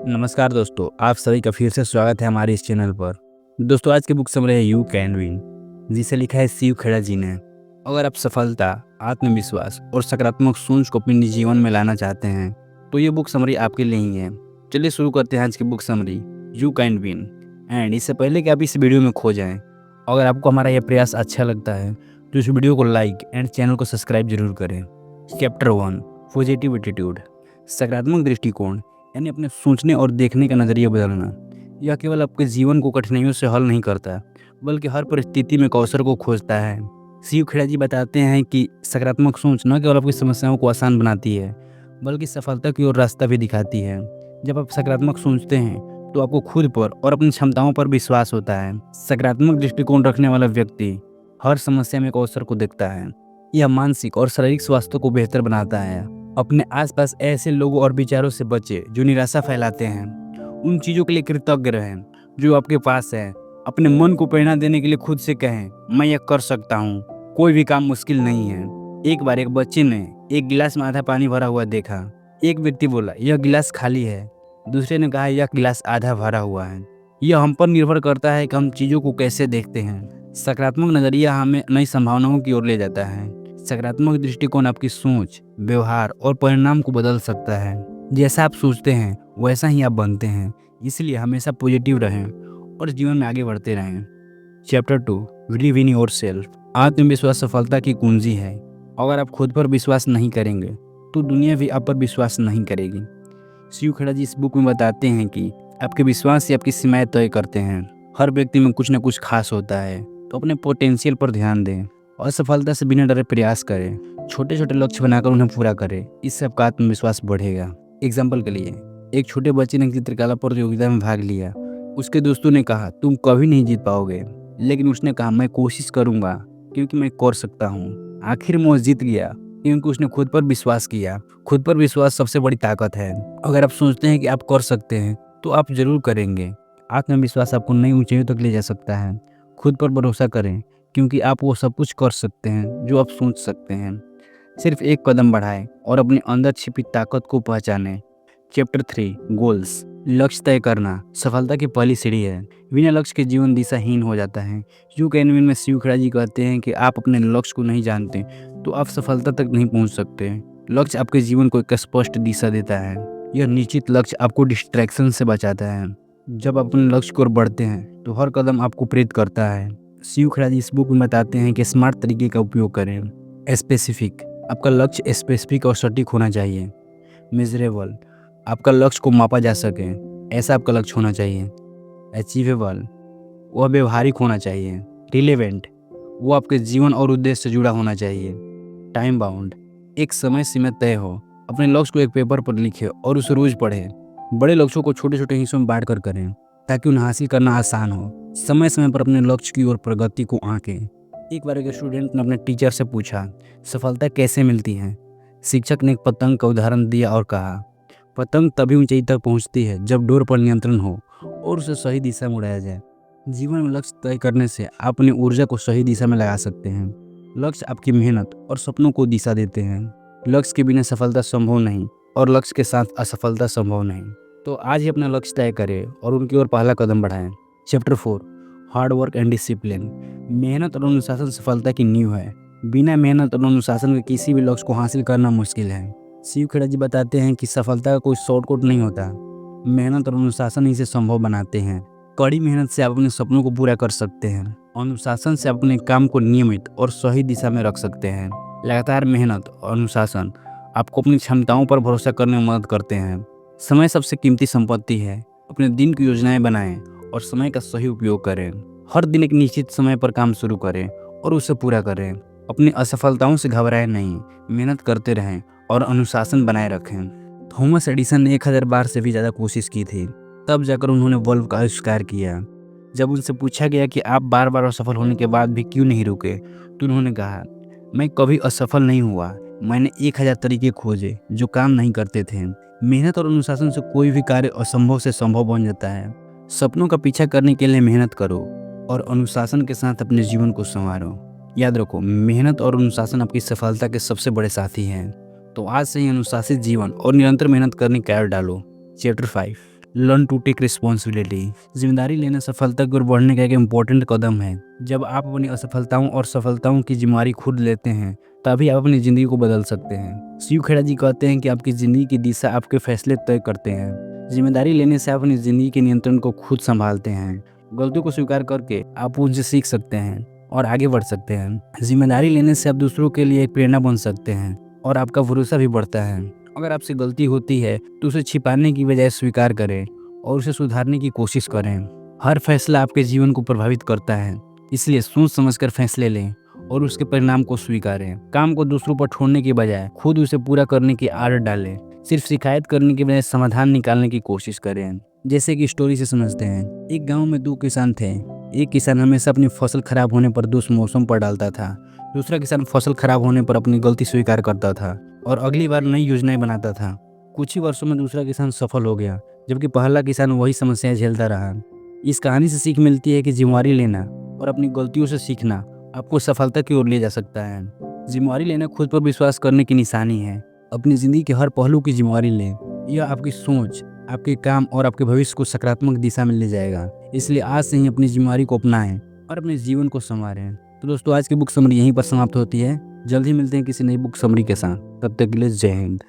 नमस्कार दोस्तों, आप सभी का फिर से स्वागत है हमारे इस चैनल पर। दोस्तों, आज की बुक समरी है यू कैन विन, जिसे लिखा है शिव खेड़ा जी ने। अगर आप सफलता, आत्मविश्वास और सकारात्मक सोच को अपने जीवन में लाना चाहते हैं तो ये बुक समरी आपके लिए ही है। चलिए शुरू करते हैं आज की book summary you can win. And इससे पहले कि आप इस वीडियो में खो जाएं, अगर आपको हमारा यह प्रयास अच्छा लगता है तो इस वीडियो को लाइक एंड चैनल को सब्सक्राइब जरूर करें। चैप्टर 1, पॉजिटिव एटीट्यूड, सकारात्मक दृष्टिकोण, यानी अपने सोचने और देखने का नज़रिया बदलना। यह केवल आपके जीवन को कठिनाइयों से हल नहीं करता, बल्कि हर परिस्थिति में एक अवसर को खोजता है। शिव खेड़ा जी बताते हैं कि सकारात्मक सोच न केवल आपकी समस्याओं को आसान बनाती है, बल्कि सफलता की ओर रास्ता भी दिखाती है। जब आप सकारात्मक सोचते हैं तो आपको खुद पर और अपनी क्षमताओं पर विश्वास होता है। सकारात्मक दृष्टिकोण रखने वाला व्यक्ति हर समस्या में एक अवसर को देखता है। यह मानसिक और शारीरिक स्वास्थ्य को बेहतर बनाता है। अपने आसपास ऐसे लोगों और विचारों से बचें जो निराशा फैलाते हैं। उन चीज़ों के लिए कृतज्ञ रहें जो आपके पास है। अपने मन को प्रेरणा देने के लिए खुद से कहें, मैं यह कर सकता हूँ, कोई भी काम मुश्किल नहीं है। एक बार एक बच्चे ने एक गिलास में आधा पानी भरा हुआ देखा। एक व्यक्ति बोला, यह गिलास खाली है। दूसरे ने कहा, यह गिलास आधा भरा हुआ है। यह हम पर निर्भर करता है कि हम चीज़ों को कैसे देखते हैं। सकारात्मक नज़रिया हमें नई संभावनाओं की ओर ले जाता है। सकारात्मक दृष्टिकोण आपकी सोच, व्यवहार और परिणाम को बदल सकता है। जैसा आप सोचते हैं वैसा ही आप बनते हैं। इसलिए हमेशा पॉजिटिव रहें और जीवन में आगे बढ़ते रहें। चैप्टर 2, बिलीव इन योरसेल्फ, आत्मविश्वास सफलता की कुंजी है। अगर आप खुद पर विश्वास नहीं करेंगे तो दुनिया भी आप पर विश्वास नहीं करेगी। शिव खेड़ा जी इस बुक में बताते हैं कि आपके विश्वास से आपकी सीमाएं तय करते हैं। हर व्यक्ति में कुछ न कुछ खास होता है, तो अपने पोटेंशियल पर ध्यान दें। असफलता से बिना डरे प्रयास करें। छोटे छोटे लक्ष्य बनाकर उन्हें पूरा करें। इससे आपका आत्मविश्वास बढ़ेगा। एग्जाम्पल के लिए, एक छोटे बच्चे ने चित्रकला प्रतियोगिता में भाग लिया। उसके दोस्तों ने कहा, तुम कभी नहीं जीत पाओगे, लेकिन उसने कहा, मैं कोशिश करूंगा क्योंकि मैं कर सकता हूँ। आखिर में वो जीत गया क्योंकि उसने खुद पर विश्वास किया। खुद पर विश्वास सबसे बड़ी ताकत है। अगर आप सोचते हैं कि आप कर सकते हैं तो आप जरूर करेंगे। आत्मविश्वास आपको नई ऊंचाइयों तक ले जा सकता है। खुद पर भरोसा करें क्योंकि आप वो सब कुछ कर सकते हैं जो आप सोच सकते हैं। सिर्फ एक कदम बढ़ाएं और अपने अंदर छिपी ताकत को पहचानें। चैप्टर 3, गोल्स, लक्ष्य तय करना सफलता की पहली सीढ़ी है। बिना लक्ष्य के जीवन दिशाहीन हो जाता है। यू कैन विन में शिव खेड़ा जी कहते हैं कि आप अपने लक्ष्य को नहीं जानते तो आप सफलता तक नहीं पहुंच सकते। लक्ष्य आपके जीवन को एक स्पष्ट दिशा देता है। यह निश्चित लक्ष्य आपको डिस्ट्रैक्शन से बचाता है। जब आप अपने लक्ष्य की ओर बढ़ते हैं तो हर कदम आपको प्रेरित करता है। शिव खेड़ा जी इस बुक में बताते हैं कि स्मार्ट तरीके का उपयोग करें। स्पेसिफिक, आपका लक्ष्य स्पेसिफिक और सटीक होना चाहिए। मेजरेबल, आपका लक्ष्य को मापा जा सके, ऐसा आपका लक्ष्य होना चाहिए। अचीवेबल, वह व्यवहारिक होना चाहिए। रिलेवेंट, वो आपके जीवन और उद्देश्य से जुड़ा होना चाहिए। टाइम बाउंड, एक समय सीमा तय हो। अपने लक्ष्य को एक पेपर पर लिखें और उसे रोज पढ़ें। बड़े लक्ष्यों को छोटे छोटे हिस्सों में बांट कर करें ताकि उन्हें हासिल करना आसान हो। समय समय पर अपने लक्ष्य की ओर प्रगति को आंकें। एक बार एक स्टूडेंट ने अपने टीचर से पूछा, सफलता कैसे मिलती है? शिक्षक ने एक पतंग का उदाहरण दिया और कहा, पतंग तभी ऊंचाई तक पहुंचती है जब डोर पर नियंत्रण हो और उसे सही दिशा में उड़ाया जाए। जीवन में लक्ष्य तय करने से आप अपनी ऊर्जा को सही दिशा में लगा सकते हैं। लक्ष्य आपकी मेहनत और सपनों को दिशा देते हैं। लक्ष्य के बिना सफलता संभव नहीं और लक्ष्य के साथ असफलता संभव नहीं। तो आज ही अपना लक्ष्य तय करें और उनकी ओर पहला कदम बढ़ाएं। Chapter 4, hard work and discipline, मेहनत और अनुशासन सफलता की नींव है। बिना मेहनत और अनुशासन के किसी भी लक्ष्य को हासिल करना मुश्किल है। शिव खेड़ा जी बताते हैं कि सफलता का कोई शॉर्टकट नहीं होता। मेहनत और अनुशासन इसे संभव बनाते हैं। कड़ी मेहनत से आप अपने सपनों को पूरा कर सकते हैं। अनुशासन से आप अपने काम को नियमित और सही दिशा में रख सकते हैं। लगातार मेहनत और अनुशासन आपको अपनी क्षमताओं पर भरोसा करने में मदद करते हैं। समय सबसे कीमती संपत्ति है। अपने दिन की योजनाएं बनाएं और समय का सही उपयोग करें। हर दिन एक निश्चित समय पर काम शुरू करें और उसे पूरा करें। अपनी असफलताओं से घबराएं नहीं, मेहनत करते रहें और अनुशासन बनाए रखें। थॉमस एडिसन ने 1000 बार से भी ज़्यादा कोशिश की थी, तब जाकर उन्होंने बल्ब का आविष्कार किया। जब उनसे पूछा गया कि आप बार बार असफल होने के बाद भी क्यों नहीं रुके, तो उन्होंने कहा, मैं कभी असफल नहीं हुआ। मैंने 1000 तरीके खोजे जो काम नहीं करते थे। मेहनत और अनुशासन से कोई भी कार्य असंभव से संभव बन जाता है। सपनों का पीछा करने के लिए मेहनत करो और अनुशासन के साथ अपने जीवन को संवारो। याद रखो, मेहनत और अनुशासन आपकी सफलता के सबसे बड़े साथी हैं। तो आज से ही अनुशासित जीवन और निरंतर मेहनत करने की आदत डालो। Chapter 5, learn to take responsibility. जिम्मेदारी लेना सफलता की ओर बढ़ने का एक इम्पोर्टेंट कदम है। जब आप अपनी असफलताओं और सफलताओं की जिम्मेदारी खुद लेते हैं तभी आप अपनी ज़िंदगी को बदल सकते हैं। शिव खेड़ा जी कहते हैं कि आपकी ज़िंदगी की दिशा आपके फैसले तय करते हैं। जिम्मेदारी लेने से आप अपनी ज़िंदगी के नियंत्रण को खुद संभालते हैं। गलतियों को स्वीकार करके आप उनसे सीख सकते हैं और आगे बढ़ सकते हैं। जिम्मेदारी लेने से आप दूसरों के लिए एक प्रेरणा बन सकते हैं और आपका भरोसा भी बढ़ता है। अगर आपसे गलती होती है तो उसे छिपाने की बजाय स्वीकार करें और उसे सुधारने की कोशिश करें। हर फैसला आपके जीवन को प्रभावित करता है, इसलिए सोच समझकर फैसले लें और उसके परिणाम को स्वीकारें। काम को दूसरों पर छोड़ने के बजाय खुद उसे पूरा करने की आदत डालें। सिर्फ शिकायत करने के बजाय समाधान निकालने की कोशिश करें। जैसे कि स्टोरी से समझते हैं। एक गांव में 2 किसान थे। एक किसान हमेशा अपनी फसल खराब होने पर दोष मौसम पर डालता था। दूसरा किसान फसल खराब होने पर अपनी गलती स्वीकार करता था और अगली बार नई योजनाएं बनाता था। कुछ ही वर्षों में दूसरा किसान सफल हो गया, जबकि पहला किसान वही समस्याएं झेलता रहा। इस कहानी से सीख मिलती है कि जिम्मेदारी लेना और अपनी गलतियों से सीखना आपको सफलता की ओर ले जा सकता है। जिम्मेदारी लेना खुद पर विश्वास करने की निशानी है। अपनी जिंदगी के हर पहलू की जिम्मेदारी लें। यह आपकी सोच, आपके काम और आपके भविष्य को सकारात्मक दिशा में ले जाएगा। इसलिए आज से ही अपनी जिम्मेदारी को अपनाएं और अपने जीवन को संवारें। तो दोस्तों, आज की बुक समरी यहीं पर समाप्त होती है। जल्द ही मिलते हैं किसी नई बुक समरी के साथ। तब तक के लिए जय हिंद।